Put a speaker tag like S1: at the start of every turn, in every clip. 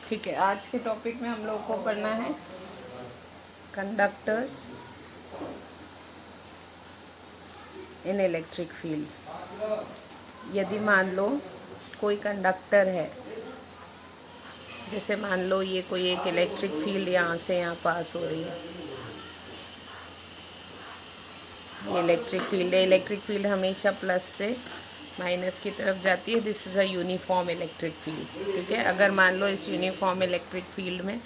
S1: ठीक है, आज के टॉपिक में हम लोग को पढ़ना है कंडक्टर्स इन इलेक्ट्रिक फील्ड। यदि मान लो कोई कंडक्टर है, जैसे मान लो ये कोई एक इलेक्ट्रिक फील्ड यहाँ से यहाँ पास हो रही है, ये इलेक्ट्रिक फील्ड है। इलेक्ट्रिक फील्ड हमेशा प्लस से माइनस की तरफ जाती है। This is a uniform electric field. ठीक है, अगर मान लो इस यूनिफॉर्म इलेक्ट्रिक फील्ड में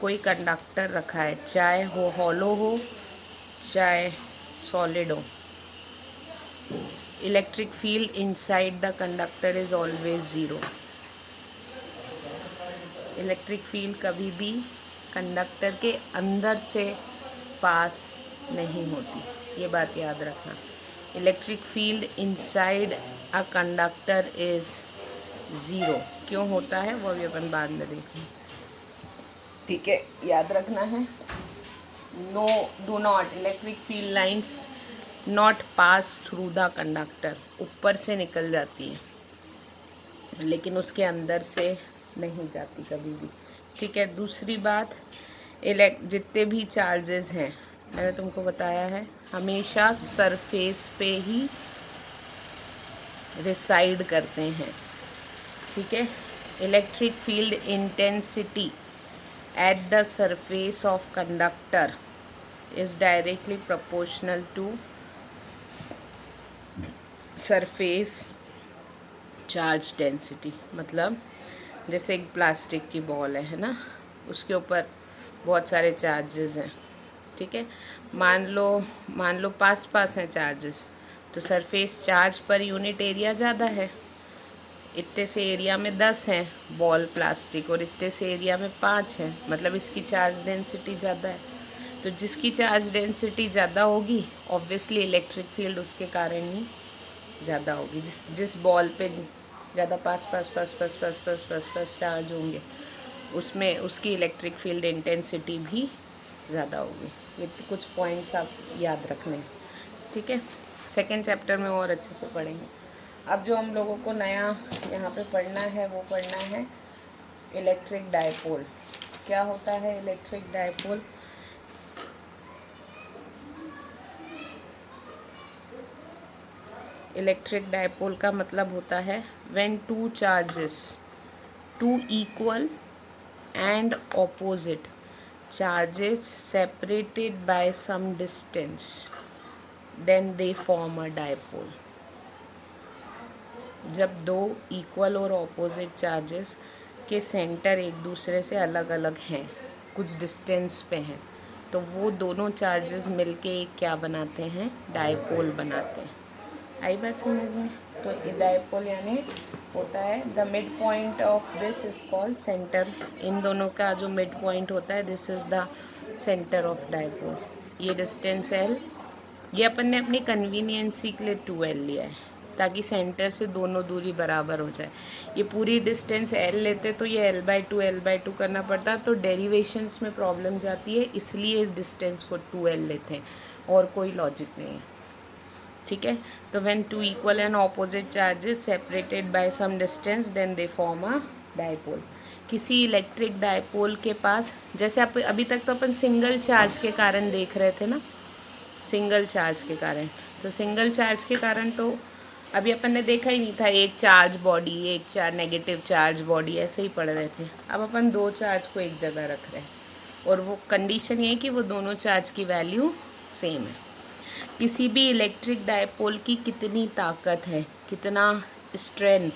S1: कोई कंडक्टर रखा है, चाहे वो हॉलो हो चाहे सॉलिड हो, electric field inside the conductor is always zero. Electric field कभी भी कंडक्टर के अंदर से पास नहीं होती, ये बात याद रखना। Electric field inside a conductor is zero. क्यों होता है वो भी अपन बाद में देखेंगे। ठीक है, याद रखना है। No, do not, electric field lines not pass through the conductor. ऊपर से निकल जाती है लेकिन उसके अंदर से नहीं जाती कभी भी। ठीक है, दूसरी बात, जितने भी चार्जेस हैं, मैंने तुमको बताया है, हमेशा सरफेस पे ही रिसाइड करते हैं। ठीक है, electric field intensity at the surface of conductor is directly proportional to surface charge density. मतलब जैसे एक प्लास्टिक की बॉल है ना, उसके ऊपर बहुत सारे चार्जेस हैं। ठीक है, मान लो पास पास हैं चार्जेस, तो surface charge per unit area ज़्यादा है। इतने से एरिया में 10 हैं बॉल प्लास्टिक और इतने से एरिया में 5 हैं, मतलब इसकी चार्ज डेंसिटी ज़्यादा है। तो जिसकी चार्ज डेंसिटी ज़्यादा होगी ऑब्वियसली इलेक्ट्रिक फील्ड उसके कारण ही ज़्यादा होगी। जिस बॉल पे ज़्यादा पास पास पास पास पास पास पास पास चार्ज होंगे उसमें उसकी इलेक्ट्रिक फील्ड इंटेंसिटी भी ज़्यादा होगी। ये कुछ पॉइंट्स आप याद रखने। ठीक है, सेकेंड चैप्टर में और अच्छे से पढ़ेंगे। अब जो हम लोगों को नया यहाँ पे पढ़ना है वो पढ़ना है इलेक्ट्रिक डायपोल। क्या होता है इलेक्ट्रिक डायपोल? इलेक्ट्रिक डायपोल का मतलब होता है when two charges, two equal and opposite charges separated by some distance, then they form a dipole. जब दो इक्वल और ऑपोजिट चार्जेस के सेंटर एक दूसरे से अलग अलग हैं, कुछ डिस्टेंस पे हैं, तो वो दोनों चार्जेस मिलके एक क्या बनाते हैं? डायपोल बनाते हैं। आई बात समझ में? तो डायपोल यानी होता है the mid point of this is called centre. इन दोनों का जो मिड पॉइंट होता है, this is the centre of dipole. ये डिस्टेंस एल, ये अपन ने अपनी कन्वीनियंसी के लिए 2L लिया है ताकि सेंटर से दोनों दूरी बराबर हो जाए। ये पूरी डिस्टेंस L लेते तो ये L/2 करना पड़ता, तो डेरिवेशंस में प्रॉब्लम जाती है, इसलिए इस डिस्टेंस को 2L लेते हैं और कोई लॉजिक नहीं है। ठीक है, तो when two equal and opposite charges separated by some distance then they form a dipole. किसी इलेक्ट्रिक डायपोल के पास, जैसे आप अभी तक तो अपन सिंगल चार्ज के कारण देख रहे थे ना, सिंगल चार्ज के कारण, तो सिंगल चार्ज के कारण तो अभी अपन ने देखा ही नहीं था, एक चार्ज बॉडी, एक नेगेटिव चार्ज बॉडी, ऐसे ही पढ़ रहे थे। अब अपन दो चार्ज को एक जगह रख रहे हैं और वो कंडीशन ये है कि वो दोनों चार्ज की वैल्यू सेम है। किसी भी इलेक्ट्रिक डायपोल की कितनी ताकत है, कितना स्ट्रेंथ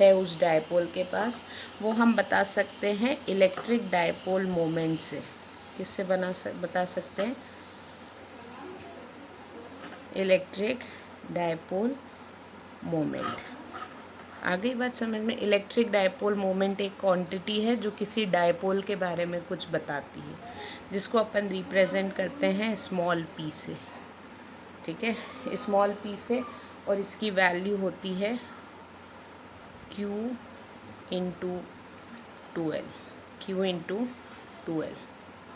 S1: है उस डायपोल के पास, वो हम बता सकते हैं इलेक्ट्रिक डायपोल मोमेंट से। किससे बता सकते हैं? Electric dipole moment. आ गई बात समझ में? इलेक्ट्रिक डायपोल मोमेंट एक क्वांटिटी है जो किसी डायपोल के बारे में कुछ बताती है, जिसको अपन रिप्रेजेंट करते हैं स्मॉल पी से। ठीक है, स्मॉल पी से, और इसकी वैल्यू होती है Q into 2L, Q into 2L।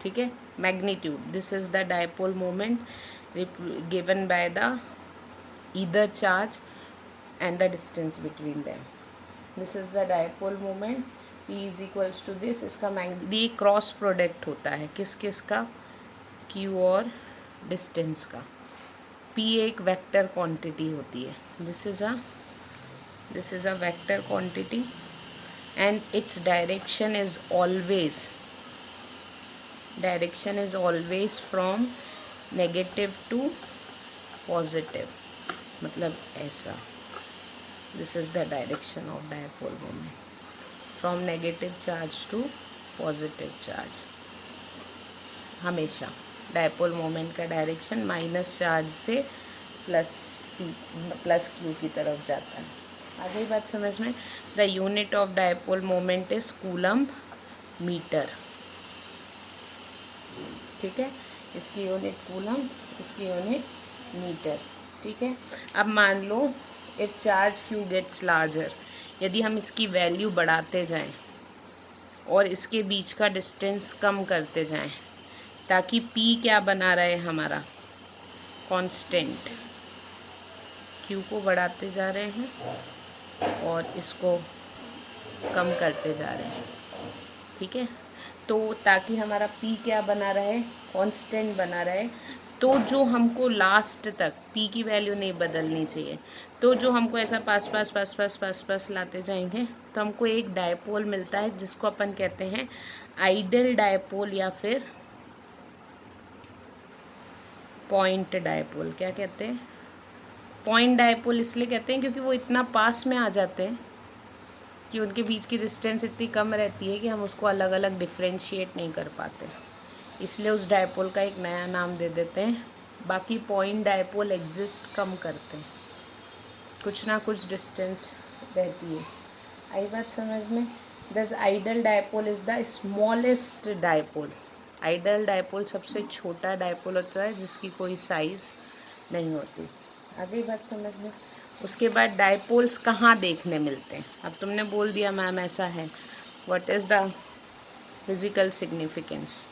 S1: ठीक है, magnitude, this is the dipole moment given by the either charge and the distance between them. This is the dipole moment P is equals to this, इसका ये cross product होता है किस किस का, Q और डिस्टेंस का। P एक वेक्टर क्वांटिटी होती है, this is a vector quantity and its direction is always from negative to positive, मतलब ऐसा, this is the direction of dipole moment from negative charge to positive charge. हमेशा dipole moment का direction minus charge से plus Q की तरफ जाता है। आ गई बात समझ में। The unit of dipole moment is coulomb meter, ठीक है, इसकी यूनिट कूलम्ब, इसकी यूनिट मीटर, ठीक है। अब मान लो if charge q gets larger, यदि हम इसकी वैल्यू बढ़ाते जाएं और इसके बीच का डिस्टेंस कम करते जाएं ताकि P क्या बना रहे हमारा, कांस्टेंट, Q को बढ़ाते जा रहे हैं और इसको कम करते जा रहे हैं, ठीक है। तो ताकि हमारा P क्या बना रहे, कांस्टेंट बना रहे, तो जो हमको लास्ट तक P की वैल्यू नहीं बदलनी चाहिए, तो जो हमको ऐसा पास लाते जाएंगे तो हमको एक डायपोल मिलता है जिसको अपन कहते हैं आइडल डायपोल या फिर पॉइंट डायपोल। क्या कहते हैं, पॉइंट डायपोल इसलिए कहते हैं क्योंकि वो इतना पास में आ जाते हैं कि उनके बीच की डिस्टेंस इतनी कम रहती है कि हम उसको अलग अलग डिफ्रेंशिएट नहीं कर पाते, इसलिए उस डायपोल का एक नया नाम दे देते हैं। बाकी पॉइंट डायपोल एग्जिस्ट कम करते हैं, कुछ ना कुछ डिस्टेंस रहती है। आई बात समझ में। This ideal dipole is the smallest dipole. Ideal dipole सबसे छोटा डायपोल होता है जिसकी कोई साइज़ नहीं होती। आगे बात समझ में। उसके बाद डायपोल्स कहाँ देखने मिलते हैं, अब तुमने बोल दिया मैम ऐसा है, what is the physical significance.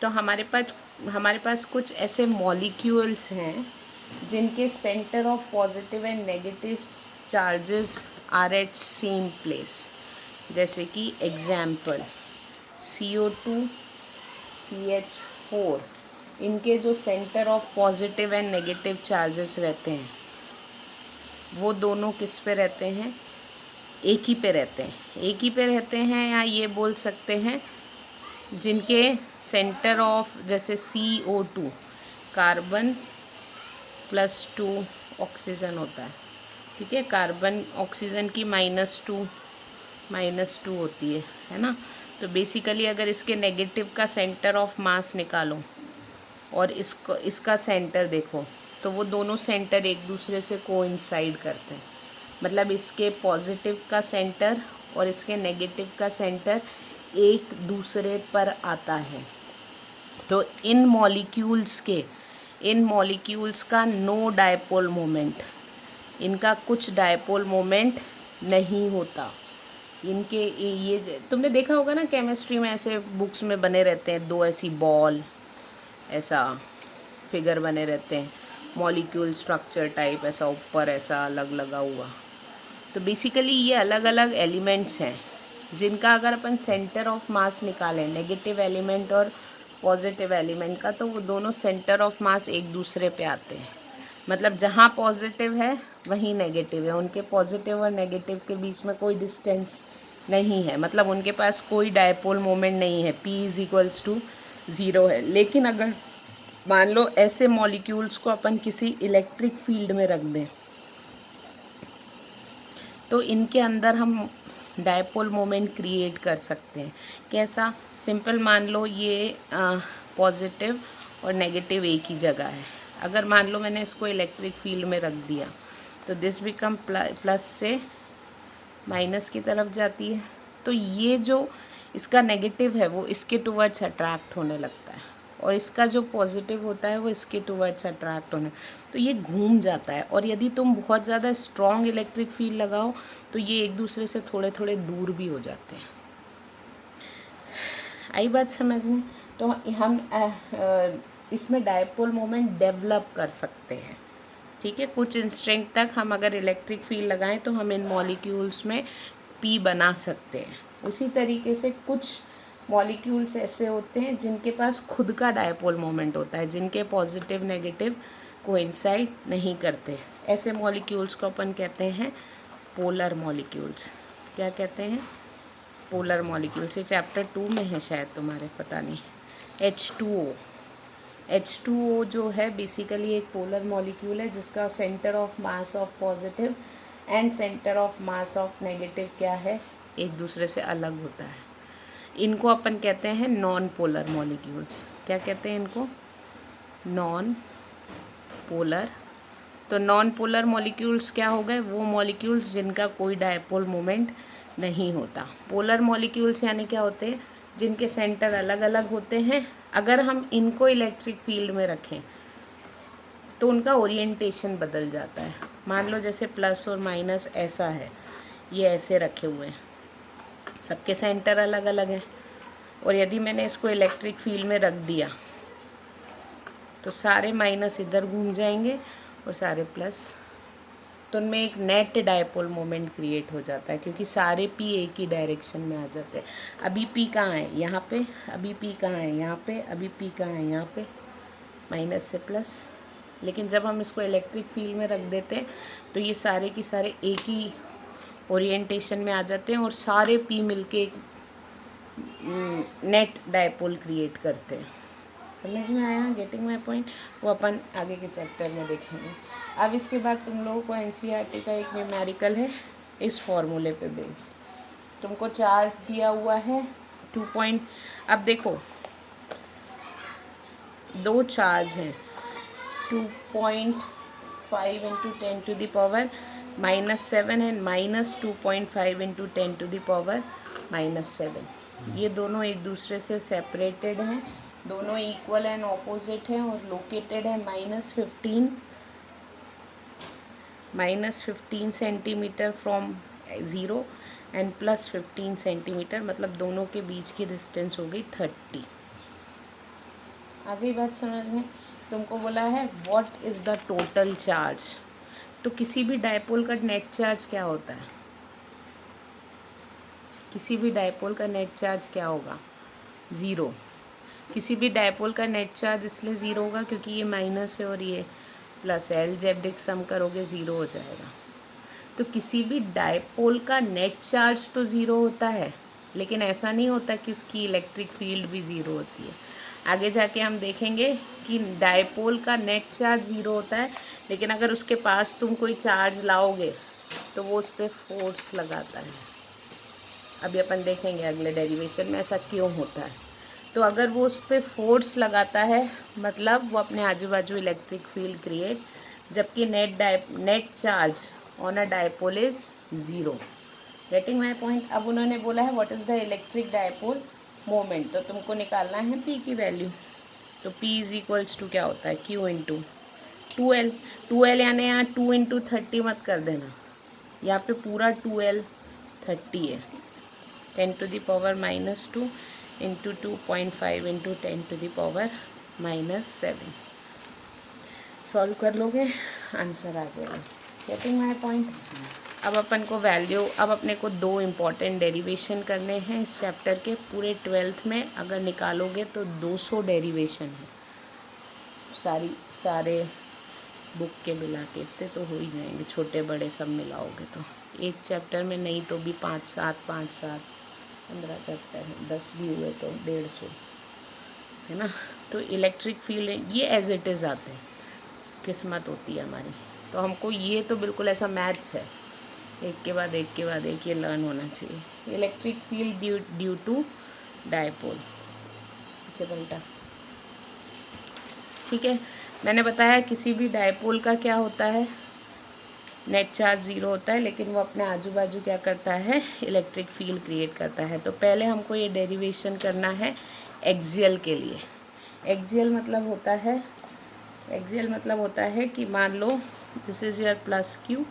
S1: तो हमारे पास कुछ ऐसे मॉलिक्यूल्स हैं जिनके center of positive and negative charges are at same place, जैसे कि एग्जाम्पल CO2 CH4, इनके जो center of positive and negative charges रहते हैं वो दोनों किस पे रहते हैं, एक ही पे रहते हैं, या ये बोल सकते हैं जिनके सेंटर ऑफ, जैसे CO2 कार्बन +2 ऑक्सीजन होता है, ठीक है, कार्बन ऑक्सीजन की -2 होती है ना। तो बेसिकली अगर इसके नेगेटिव का सेंटर ऑफ मास निकालो और इसका सेंटर देखो तो वो दोनों सेंटर एक दूसरे से कोइंसाइड करते हैं, मतलब इसके पॉजिटिव का सेंटर और इसके नेगेटिव का सेंटर एक दूसरे पर आता है। तो इन मॉलिक्यूल्स का नो डायपोल मोमेंट, इनका कुछ डायपोल मोमेंट नहीं होता। इनके ये तुमने देखा होगा ना, केमिस्ट्री में ऐसे बुक्स में बने रहते हैं दो ऐसी बॉल, ऐसा फिगर बने रहते हैं, मॉलिक्यूल स्ट्रक्चर टाइप, ऐसा ऊपर ऐसा अलग लगा हुआ। तो बेसिकली ये अलग अलग एलिमेंट्स हैं जिनका अगर अपन सेंटर ऑफ मास निकालें, नेगेटिव एलिमेंट और पॉजिटिव एलिमेंट का, तो वो दोनों सेंटर ऑफ मास एक दूसरे पे आते हैं। मतलब जहाँ पॉजिटिव है वहीं नेगेटिव है, उनके पॉजिटिव और नेगेटिव के बीच में कोई डिस्टेंस नहीं है, मतलब उनके पास कोई डायपोल मोमेंट नहीं है, P = 0 है। लेकिन अगर मान लो ऐसे मॉलिक्यूल्स को अपन किसी इलेक्ट्रिक फील्ड में रख दें तो इनके अंदर हम डायपोल मोमेंट क्रिएट कर सकते हैं। कैसा, सिंपल, मान लो ये पॉजिटिव और नेगेटिव एक ही जगह है। अगर मान लो मैंने इसको इलेक्ट्रिक फील्ड में रख दिया तो दिस बिकम प्लस से माइनस की तरफ जाती है, तो ये जो इसका नेगेटिव है वो इसके टुवर्ड्स अट्रैक्ट होने लगता है और इसका जो पॉजिटिव होता है वो इसके टुवर्ड्स अट्रैक्ट होने, तो ये घूम जाता है। और यदि तुम बहुत ज़्यादा स्ट्रॉन्ग इलेक्ट्रिक फील्ड लगाओ तो ये एक दूसरे से थोड़े थोड़े दूर भी हो जाते हैं। आई बात समझ में। तो हम इसमें डायपोल मोमेंट डेवलप कर सकते हैं, ठीक है। कुछ इंस्टेंट तक हम अगर इलेक्ट्रिक फील्ड लगाएं तो हम इन मॉलिक्यूल्स में P बना सकते हैं, उसी तरीके से कुछ मॉलिक्यूल्स ऐसे होते हैं जिनके पास खुद का डायपोल मोमेंट होता है, जिनके पॉजिटिव नेगेटिव कोइंसाइड नहीं करते। ऐसे मॉलिक्यूल्स को अपन कहते हैं पोलर मॉलिक्यूल्स। क्या कहते हैं? Polar molecules. ये चैप्टर 2 में है शायद, तुम्हारे पता नहीं। H2O जो है बेसिकली एक पोलर मॉलिक्यूल है जिसका centre of mass of positive and centre of mass of negative क्या है, एक दूसरे से अलग होता है। इनको अपन कहते हैं नॉन पोलर मॉलिक्यूल्स। क्या कहते हैं इनको? Non polar. तो नॉन पोलर मॉलिक्यूल्स क्या हो गए? वो मॉलिक्यूल्स जिनका कोई डायपोल मोमेंट नहीं होता। पोलर मॉलिक्यूल्स यानी क्या होते हैं? जिनके सेंटर अलग अलग होते हैं। अगर हम इनको इलेक्ट्रिक फील्ड में रखें तो उनका ओरिएंटेशन बदल जाता है। मान लो जैसे प्लस और माइनस ऐसा है, ये ऐसे रखे हुए हैं, सबके सेंटर अलग अलग हैं। और यदि मैंने इसको इलेक्ट्रिक फील्ड में रख दिया तो सारे माइनस इधर घूम जाएंगे और सारे प्लस, तो उनमें एक नेट डायपोल मोमेंट क्रिएट हो जाता है क्योंकि सारे पी एक ही डायरेक्शन में आ जाते हैं। अभी पी कहाँ है? यहाँ पे। अभी पी कहाँ है? यहाँ पे। अभी पी कहाँ है? यहाँ पे। माइनस से प्लस। लेकिन जब हम इसको इलेक्ट्रिक फील्ड में रख देते हैं तो ये सारे की सारे एक ही ओरिएंटेशन में आ जाते हैं और सारे पी मिलके एक नेट डायपोल क्रिएट करते हैं। समझ में आया? Getting my point? वो अपन आगे के चैप्टर में देखेंगे। अब इसके बाद तुम लोगों को एनसीईआरटी का एक न्यूमेरिकल है इस फॉर्मूले पे बेस्ड। तुमको चार्ज दिया हुआ है 2 अब देखो, दो चार्ज हैं 2.5 इंटू 10⁻⁻7 एंड -2.5 इंटू 10⁻⁻7। ये दोनों एक दूसरे से सेपरेटेड हैं, दोनों इक्वल एंड ऑपोजिट हैं और लोकेटेड है -15 सेंटीमीटर फ्रॉम 0 एंड +15 सेंटीमीटर, मतलब दोनों के बीच की डिस्टेंस हो गई 30। आ गई बात समझ में? तुमको बोला है what is the total charge. तो किसी भी डायपोल का नेट चार्ज क्या होता है? किसी भी डायपोल का नेट चार्ज क्या होगा? 0। किसी भी डायपोल का नेट चार्ज इसलिए 0 होगा क्योंकि ये माइनस है और ये प्लस है। अलजेब्रिक सम करोगे 0 हो जाएगा। तो किसी भी डायपोल का नेट चार्ज तो 0 होता है, लेकिन ऐसा नहीं होता कि उसकी इलेक्ट्रिक फील्ड भी 0 होती है। आगे जाके हम देखेंगे कि डायपोल का नेट चार्ज 0 होता है, लेकिन अगर उसके पास तुम कोई चार्ज लाओगे तो वो उस पर फोर्स लगाता है। अभी अपन देखेंगे अगले डेरिवेशन में ऐसा क्यों होता है। तो अगर वो उस पर फोर्स लगाता है मतलब वो अपने आजू बाजू इलेक्ट्रिक फील्ड क्रिएट, जबकि net charge on a dipole is 0। Getting my point? अब उन्होंने बोला है what is the electric dipole moment, तो तुमको निकालना है पी की वैल्यू। तो पी इज इक्वल्स टू क्या होता है? क्यू इंटू 2L यानी यहाँ 2 इंटू 30 मत कर देना, यहाँ पे पूरा 2L 30 है। 10⁻⁻2 इंटू 2.5 इंटू 10⁻⁻7 सॉल्व कर लोगे, आंसर आ जाएगा। Getting my point? अब अपन को वैल्यू, अब अपने को 2 इम्पॉर्टेंट डेरिवेशन करने हैं इस चैप्टर के। पूरे 12th में अगर निकालोगे तो 200 डेरिवेशन है, सारे बुक के मिला के इतने तो हो ही जाएंगे, छोटे बड़े सब मिलाओगे तो। एक चैप्टर में नहीं तो भी 5-7 15 चैप्टर हैं, 10 भी हुए तो 150 है ना। तो इलेक्ट्रिक फील्ड ये एज इट इज़ आते हैं, किस्मत होती है हमारी। तो हमको ये तो बिल्कुल ऐसा मैथ्स है, एक के बाद एक के बाद एक ये लर्न होना चाहिए। Electric field due to dipole, पीछे पलटा, ठीक है। मैंने बताया किसी भी डायपोल का क्या होता है, नेट चार्ज 0 होता है, लेकिन वो अपने आजू बाजू क्या करता है? इलेक्ट्रिक फील्ड क्रिएट करता है। तो पहले हमको ये डेरिवेशन करना है एक्सियल के लिए। एक्सियल मतलब होता है कि मान लो this is your plus q,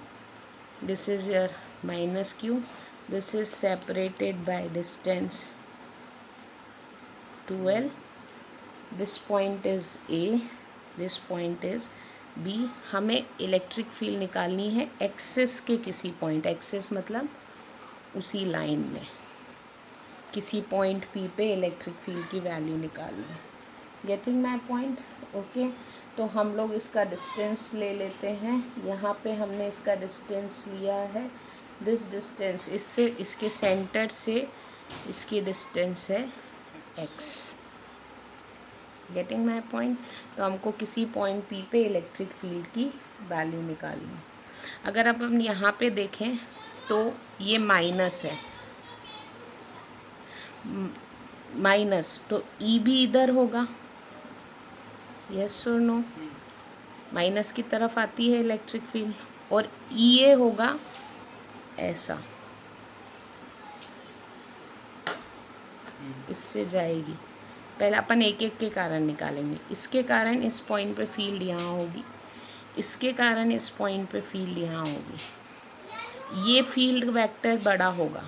S1: this is your minus q, this is separated by distance 2L, this point is A, this point is B। हमें इलेक्ट्रिक फील्ड निकालनी है एक्सिस के किसी पॉइंट, एक्सिस मतलब उसी लाइन में, किसी पॉइंट P पे इलेक्ट्रिक फील्ड की वैल्यू निकालनी है। Getting my point? ओके, तो हम लोग इसका डिस्टेंस ले लेते हैं। यहाँ पे हमने इसका डिस्टेंस लिया है, दिस डिस्टेंस, इससे इसके सेंटर से इसकी डिस्टेंस है x। Getting my point? तो हमको किसी पॉइंट P पे इलेक्ट्रिक फील्ड की वैल्यू निकालनी है। अगर अब हम यहाँ पे देखें तो ये माइनस है, माइनस, तो E भी इधर होगा, यस और नो? माइनस की तरफ आती है इलेक्ट्रिक फील्ड, और EA होगा ऐसा, इससे जाएगी। पहले अपन एक एक के कारण निकालेंगे। इसके कारण इस पॉइंट पे फील्ड यहाँ होगी, इसके कारण इस पॉइंट पे फील्ड यहाँ होगी। ये फील्ड वेक्टर बड़ा होगा,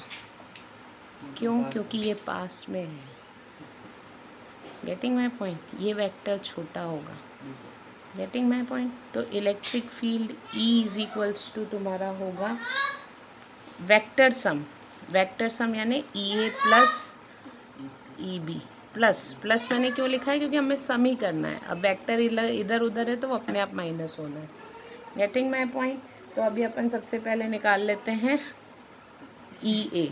S1: क्यों? क्योंकि ये पास में है। Getting my point? ये वेक्टर छोटा होगा। Getting my point? तो electric field E is equals to तुम्हारा होगा वेक्टर सम, वेक्टर सम यानी EA प्लस EB प्लस मैंने क्यों लिखा है? क्योंकि हमें सम ही करना है। अब वेक्टर इधर उधर है तो वो अपने आप माइनस होना है। Getting my point? तो अभी अपन सबसे पहले निकाल लेते हैं EA।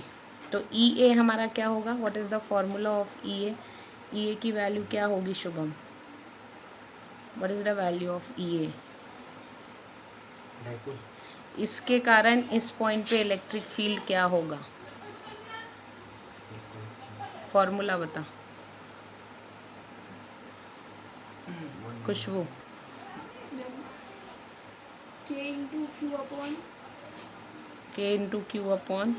S1: तो EA हमारा क्या होगा? What is the formula of EA? EA की वैल्यू क्या होगी Shubham? What is the value of EA? इसके कारण इस पॉइंट पे इलेक्ट्रिक फील्ड क्या होगा? फॉर्मूला बता खुशबू।
S2: K into Q upon
S1: K into Q upon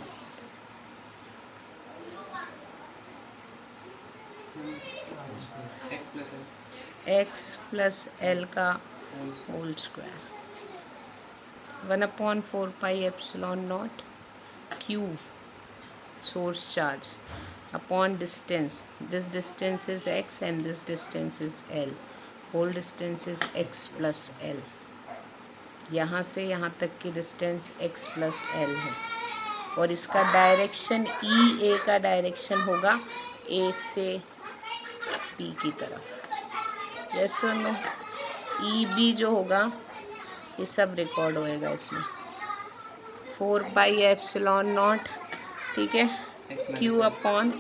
S1: x plus L का whole square, 1/4πε0 Q source charge upon distance. This distance is x and this distance is L. Whole distance is x plus L. यहाँ से यहाँ तक की distance x plus L है, और इसका direction EA का डायरेक्शन होगा A से P की तरफ। यस और नो? EB जो होगा ये सब रिकॉर्ड होएगा इसमें, 4πε0, ठीक है, Q upon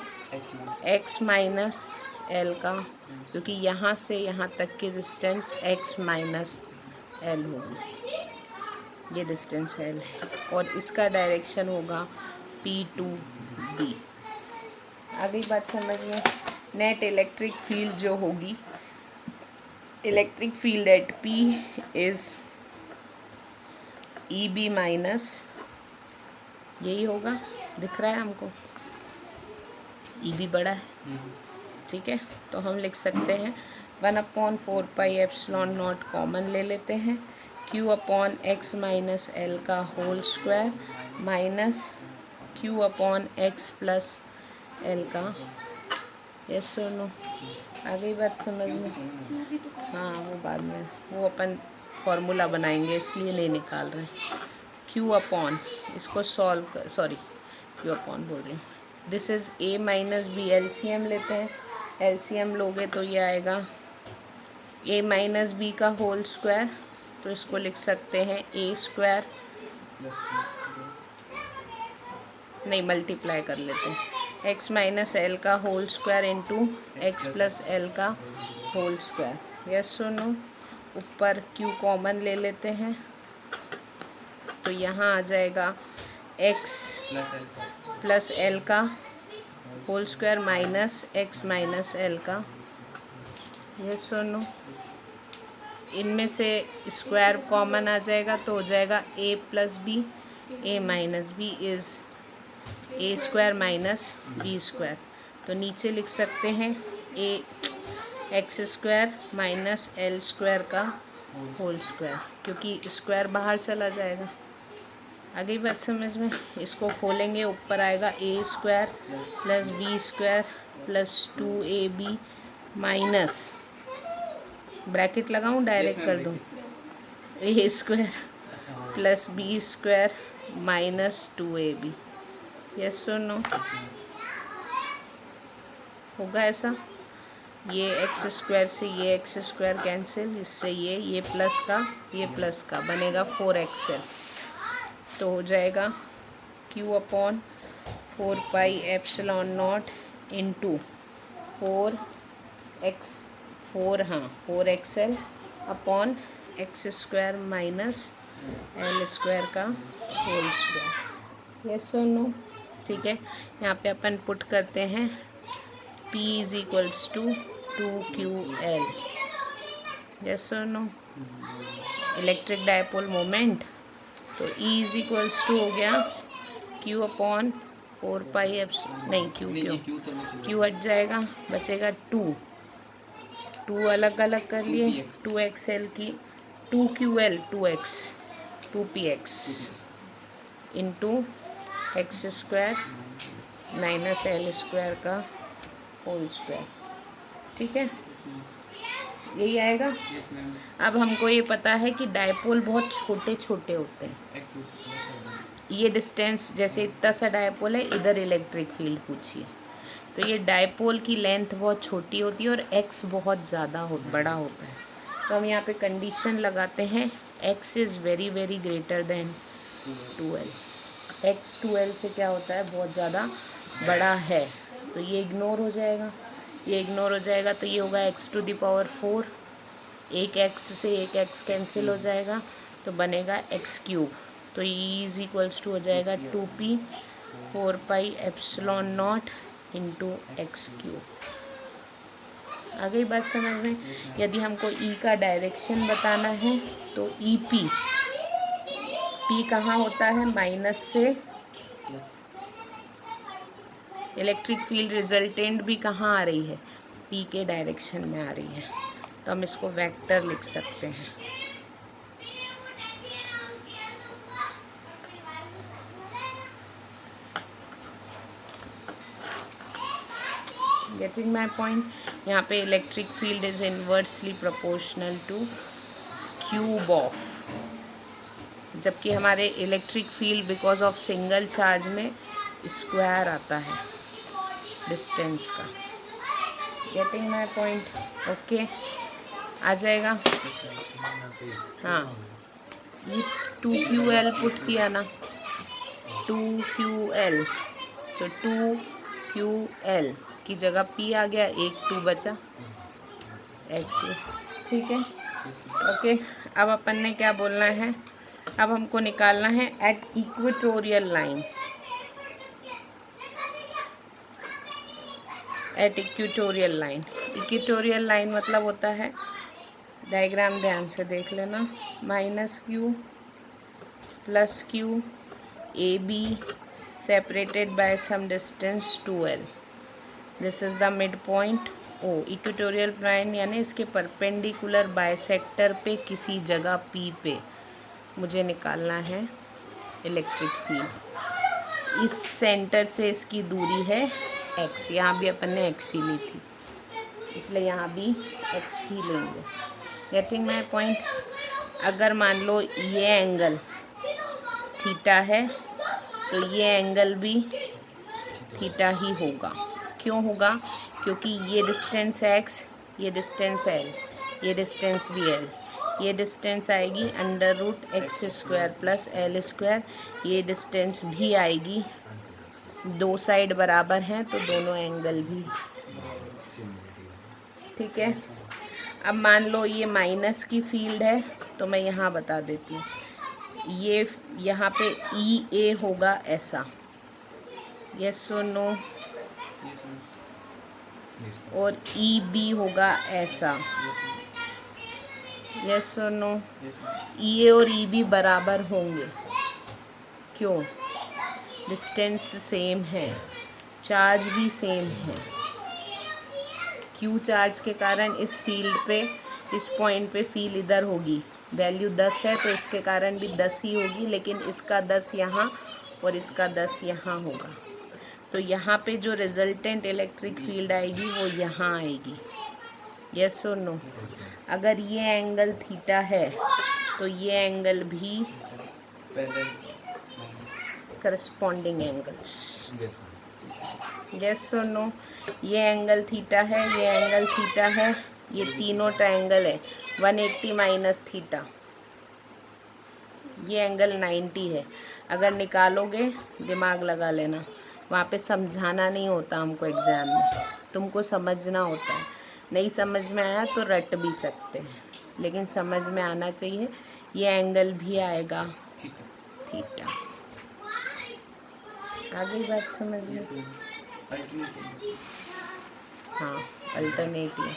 S1: x minus L का, क्योंकि यहाँ से यहाँ तक की डिस्टेंस x माइनस L होगी, ये डिस्टेंस L है, और इसका डायरेक्शन होगा P टू B। अगली बात समझ में? नेट इलेक्ट्रिक फील्ड जो होगी, electric field at P is EB minus, यही होगा, दिख रहा है हमको? EB बड़ा है, ठीक है, तो हम लिख सकते हैं 1/4πε0 कॉमन ले लेते हैं, Q upon x minus L का whole square minus Q upon x plus L का। यस और नो? आ गई बात समझ में? हाँ, वो बाद में, वो अपन फॉर्मूला बनाएंगे इसलिए नहीं निकाल रहे हैं। Q अपॉन, इसको सॉल्व कर, सॉरी Q अपॉन बोल रही हूँ, this is A minus B। LCM लेते हैं, LCM लोगे तो ये आएगा A माइनस B का होल स्क्वायर, तो इसको लिख सकते हैं A स्क्वायर, नहीं मल्टीप्लाई कर लेते हैं, x माइनस L का whole square into x plus L का होल स्क्वायर। यस और नो? ऊपर Q कॉमन ले लेते हैं, तो यहाँ आ जाएगा x प्लस L का whole square minus x minus L का। यस और नो? इनमें से स्क्वायर कॉमन आ जाएगा तो हो जाएगा a plus b, a minus b is a square minus b square. तो नीचे लिख सकते हैं x square minus L square का होल स्क्वायर, क्योंकि स्क्वायर बाहर चला जाएगा। आगे बात समझ में? इसको खोलेंगे, ऊपर आएगा a square plus b square plus 2ab minus, bracket लगाऊं डायरेक्ट कर दूं, a square plus b square minus 2ab। Yes और नो? होगा ऐसा, ये एक्स स्क्वायर से ये एक्स स्क्वायर कैंसिल, इससे ये प्लस का बनेगा 4xl। तो हो जाएगा q upon 4πε0 into 4xl upon x square minus L square का होल स्क्वायर। यस और नो? ठीक है, यहाँ पे अपन पुट करते हैं P is equals to 2ql। Yes और नो? इलेक्ट्रिक डायपोल मोमेंट, तो E इज इक्वल्स टू हो गया Q अपॉन 4π नहीं Q हट जाएगा, बचेगा 2 अलग अलग कर लिए, 2xl की 2ql 2px into x square minus L square का होल स्क्वायर। ठीक है, यही आएगा। अब हमको ये पता है कि डायपोल बहुत छोटे छोटे होते हैं। ये डिस्टेंस जैसे इतना सा डायपोल है, इधर इलेक्ट्रिक फील्ड पूछिए, तो ये डायपोल की लेंथ बहुत छोटी होती है और एक्स बहुत ज़्यादा बड़ा होता है। तो हम यहाँ पे कंडीशन लगाते हैं x is very very greater than 2l। x 2l से क्या होता है, बहुत ज़्यादा बड़ा है, तो ये इग्नोर हो जाएगा, तो ये होगा x टू द पावर 4, एक x से एक x कैंसिल हो जाएगा, तो बनेगा x क्यूब। तो e इज़ इक्वल्स टू हो जाएगा 2p 4πε0 इंटू एक्स क्यूब। आ गई बात समझ में? यदि हमको E का डायरेक्शन बताना है तो EP P कहाँ होता है, माइनस से, इलेक्ट्रिक फील्ड रिजल्टेंट भी कहाँ आ रही है, P के डायरेक्शन में आ रही है, तो हम इसको वेक्टर लिख सकते हैं। Getting my point? यहाँ पे electric field is inversely proportional two cube of, जबकि हमारे electric field because of single charge में स्क्वायर आता है डिस्टेंस का। Getting my point? ओके, आ जाएगा। हाँ, ये 2ql पुट किया ना, 2ql, तो 2ql की जगह P आ गया, एक 2 बचा x। ठीक है, ओके। अब अपन ने क्या बोलना है, अब हमको निकालना है at equatorial line. At equatorial line, equatorial line मतलब होता है, डायग्राम ध्यान से देख लेना, -q + q AB separated by some distance 2l, this is the mid point O। Equatorial line यानी इसके परपेंडिकुलर बाइसेक्टर पे किसी जगह P पे मुझे निकालना है इलेक्ट्रिक फील्ड। इस सेंटर से इसकी दूरी है x, यहाँ भी अपन ने x ही ली थी, इसलिए यहाँ भी x ही लेंगे। Getting my point? अगर मान लो ये एंगल थीटा है, तो ये एंगल भी थीटा ही होगा। क्यों होगा? क्योंकि ये डिस्टेंस x, ये डिस्टेंस l, ये डिस्टेंस भी l, ये डिस्टेंस आएगी √x² + l², ये डिस्टेंस भी आएगी, दो साइड बराबर हैं तो दोनों एंगल भी। ठीक है, अब मान लो ये माइनस की फील्ड है, तो मैं यहाँ बता देती हूँ, ये यहाँ पे EA होगा ऐसा, यस और नो, और EB होगा ऐसा, यस और नो। EA और EB बराबर होंगे, क्यों? डिस्टेंस सेम है, चार्ज भी सेम है। Q चार्ज के कारण इस फील्ड पे, इस पॉइंट पे फील्ड इधर होगी, वैल्यू 10 है तो इसके कारण भी 10 ही होगी, लेकिन इसका 10 यहाँ और इसका 10 यहाँ होगा, तो यहाँ पे जो रिजल्टेंट इलेक्ट्रिक फील्ड आएगी वो यहाँ आएगी, यस और नो। अगर ये एंगल थीटा है तो ये एंगल भी करस्पॉन्डिंग एंगल्स। यस और नो? ये एंगल थीटा है, ये एंगल थीटा है, ये तीनों ट्रायंगल है 180 माइनस थीटा, ये एंगल 90 है। अगर निकालोगे दिमाग लगा लेना, वहाँ पे समझाना नहीं होता हमको एग्ज़ाम में, तुमको समझना होता है। नहीं समझ में आया तो रट भी सकते हैं, लेकिन समझ में आना चाहिए। ये एंगल भी आएगा थीटा। आ गई बात समझ में? हाँ, अल्टरनेटिव।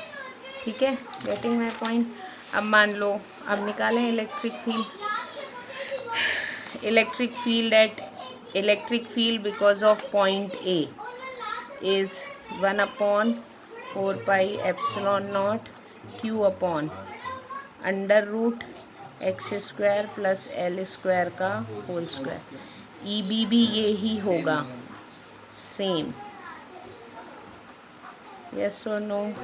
S1: ठीक है, गेटिंग माई पॉइंट। अब मान लो, अब निकालें electric field. Electric field because of point A is 1/4 pi epsilon naught Q upon under root x² plus L² का होल स्क्वायर। ई बी भी ये ही होगा, सेम। यस और नो?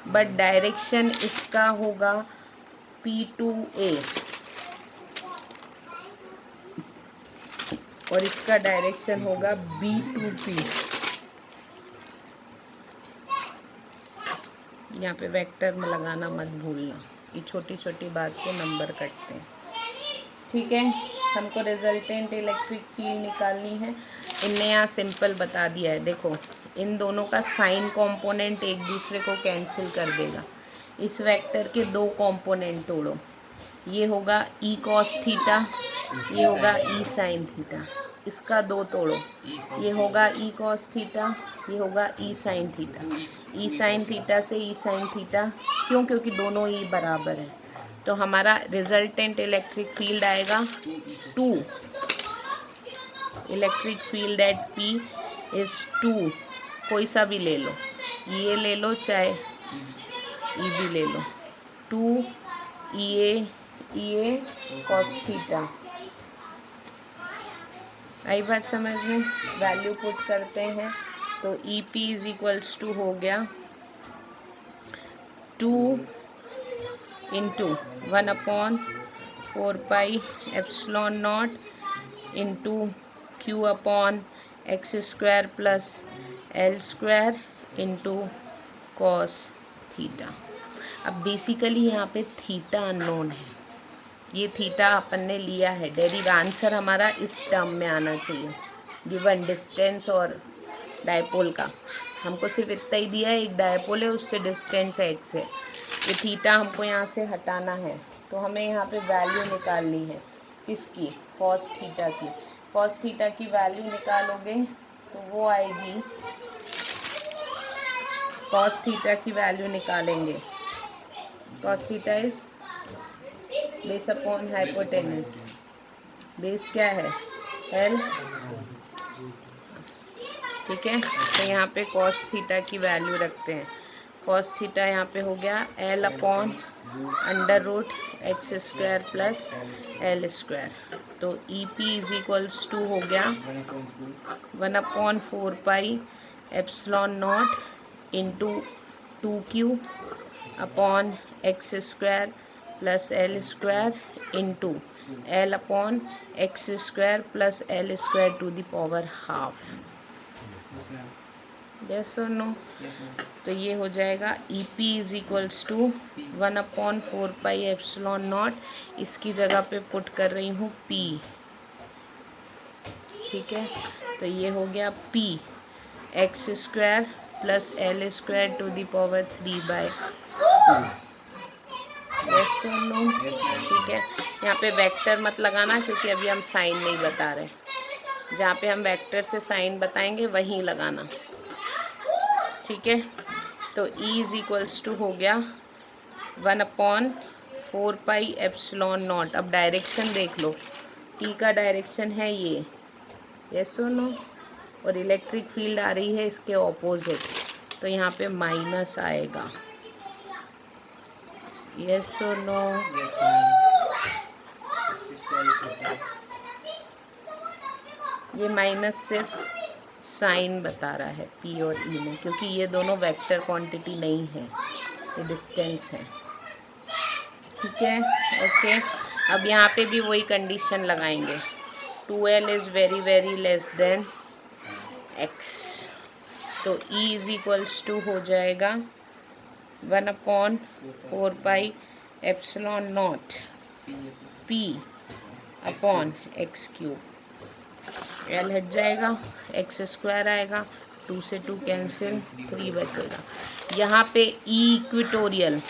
S1: बट डायरेक्शन इसका होगा P2A और इसका डायरेक्शन होगा B2P। यहाँ पे वेक्टर में लगाना मत भूलना, ये छोटी छोटी बात के नंबर कटते हैं। ठीक है, हमको रिजल्टेंट इलेक्ट्रिक फील्ड निकालनी है। इनने यहाँ सिंपल बता दिया है, देखो इन दोनों का साइन कंपोनेंट एक दूसरे को कैंसिल कर देगा। इस वेक्टर के दो कंपोनेंट तोड़ो, ये होगा ई कॉस थीटा, ये होगा ई साइन थीटा। इसका दो तोड़ो, ये होगा ई कॉस थीटा, ये होगा ई साइन थीटा। ई साइन थीटा से ई साइन थीटा, क्यों? क्योंकि दोनों ई बराबर है। तो हमारा रिजल्टेंट इलेक्ट्रिक फील्ड आएगा 2। Electric field at P is 2। कोई सा भी ले लो, ये ले लो चाहे ई भी ले लो। 2 EA cos थीटा। आई बात समझ में? वैल्यू पुट करते हैं तो EP इज इक्वल्स टू हो गया 2 into 1/4 pi epsilon naught into Q upon x² plus L² into cos theta. अब बेसिकली यहाँ पे थीटा अननोन है, ये थीटा अपन ने लिया है। डेरिव आंसर हमारा इस टर्म में आना चाहिए, गिवन डिस्टेंस और डायपोल का। हमको सिर्फ इतना ही दिया है, एक डायपोल है उससे डिस्टेंस है x है। ये थीटा हमको यहाँ से हटाना है, तो हमें यहाँ पे वैल्यू निकालनी है किसकी? कॉस थीटा की। कॉस थीटा की वैल्यू निकालोगे तो वो आएगी, कॉस थीटा की वैल्यू निकालेंगे, cos theta is base upon hypotenuse. Base क्या है? L। ठीक है, तो यहाँ पे कॉस थीटा की वैल्यू रखते हैं। कॉस थीटा यहाँ पे हो गया L upon under root x² plus L²। तो EP इज इक्वल्स टू हो गया 1/4 pi epsilon naught into 2Q upon x² plus L² into L upon x² plus L² to the power half. Yes और no? तो ये हो जाएगा EP is equals to 1/4 pi epsilon naught, इसकी जगह पे पुट कर रही हूँ P। ठीक है, तो ये हो गया P x² plus L² to the power 3/2। Yes और नो? ठीक है, यहाँ पे वेक्टर मत लगाना क्योंकि अभी हम साइन नहीं बता रहे, जहाँ पे हम वेक्टर से साइन बताएंगे वहीं लगाना। ठीक है, तो E इज इक्वल्स टू हो गया 1/4 पाई एप्सिलॉन नॉट। अब डायरेक्शन देख लो, T का डायरेक्शन है ये, यस और नो? और इलेक्ट्रिक फील्ड आ रही है इसके ऑपोजिट, तो यहाँ पे माइनस आएगा। यस और नो? ये माइनस सिर्फ साइन बता रहा है P और E में, क्योंकि ये दोनों वेक्टर क्वांटिटी नहीं है, ये डिस्टेंस है। ठीक है, ओके। अब यहाँ पे भी वही कंडीशन लगाएंगे, 2L is very very less than x। तो E इज इक्वल्स टू हो जाएगा 1/4 epsilon not P upon x cube. L हट जाएगा, एक्स स्क्वायर आएगा, 2 से 2 कैंसिल, 3 बचेगा। यहाँ पे E इक्वेटोरियल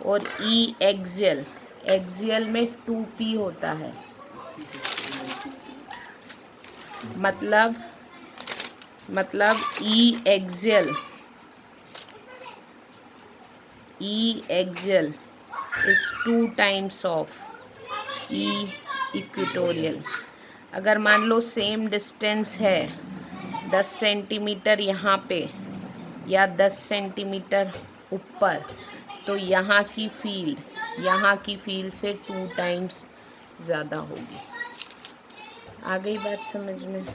S1: और E एक्सियल, एक्सियल में 2p होता है, मतलब E axial is 2 times of E equatorial. अगर मान लो सेम डिस्टेंस है 10 सेंटीमीटर यहाँ पे या 10 सेंटीमीटर ऊपर, तो यहाँ की फील्ड से 2 टाइम्स ज़्यादा होगी। आ गई बात समझ में?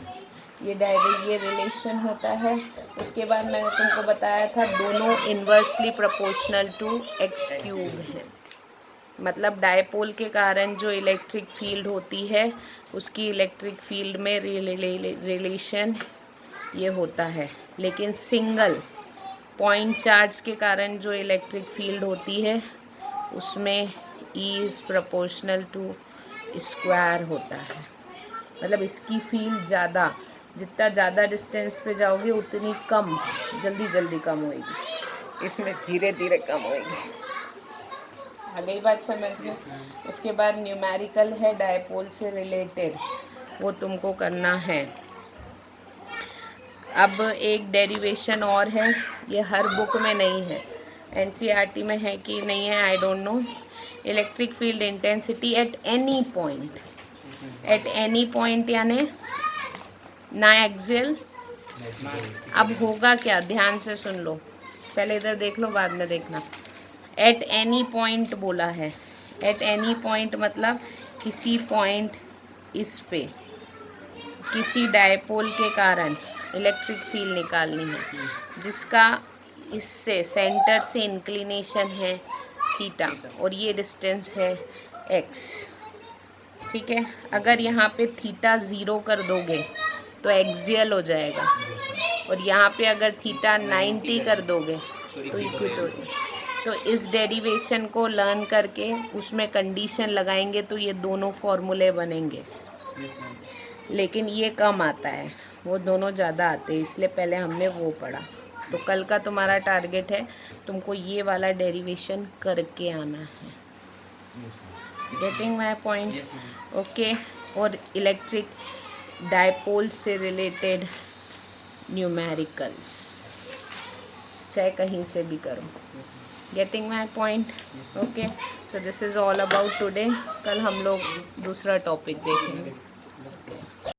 S1: ये रिलेशन होता है। उसके बाद मैंने तुमको बताया था दोनों inversely proportional to x cube है, मतलब डायपोल के कारण जो इलेक्ट्रिक फील्ड होती है उसकी इलेक्ट्रिक फील्ड में रिलेशन ये होता है, लेकिन सिंगल पॉइंट चार्ज के कारण जो इलेक्ट्रिक फील्ड होती है उसमें E is proportional to square होता है। मतलब इसकी फील्ड ज़्यादा, जितना ज़्यादा डिस्टेंस पे जाओगे उतनी कम जल्दी कम होएगी, इसमें धीरे धीरे कम होएगी। आ गई बात समझ में? उसके बाद न्यूमेरिकल है डायपोल से रिलेटेड, वो तुमको करना है। अब एक डेरिवेशन और है, ये हर बुक में नहीं है, एनसीईआरटी में है कि नहीं है I don't know. Electric field intensity at any point यानी ना एक्सियल। अब होगा क्या, ध्यान से सुन लो, पहले इधर देख लो बाद में देखना। एट एनी पॉइंट बोला है, एट एनी पॉइंट मतलब किसी पॉइंट इस पे किसी डायपोल के कारण इलेक्ट्रिक फील्ड निकालनी है जिसका इससे सेंटर से इंक्लिनेशन है थीटा और ये डिस्टेंस है एक्स। ठीक है, अगर यहाँ पे थीटा 0 कर दोगे तो एक्सियल हो जाएगा, और यहाँ पे अगर थीटा 90 कर दोगे तो इक्वेटोरियल। तो इस डेरिवेशन को लर्न करके उसमें कंडीशन लगाएंगे तो ये दोनों फॉर्मूले बनेंगे, लेकिन ये कम आता है, वो दोनों ज़्यादा आते हैं, इसलिए पहले हमने वो पढ़ा। तो कल का तुम्हारा टारगेट है तुमको ये वाला डेरिवेशन करके आना है। Getting my point? ओके। और इलेक्ट्रिक डायपोल से रिलेटेड न्यूमेरिकल्स चाहे कहीं से भी करो। Getting my point? Okay, so this is all about today. कल हम लोग दूसरा टॉपिक देखेंगे।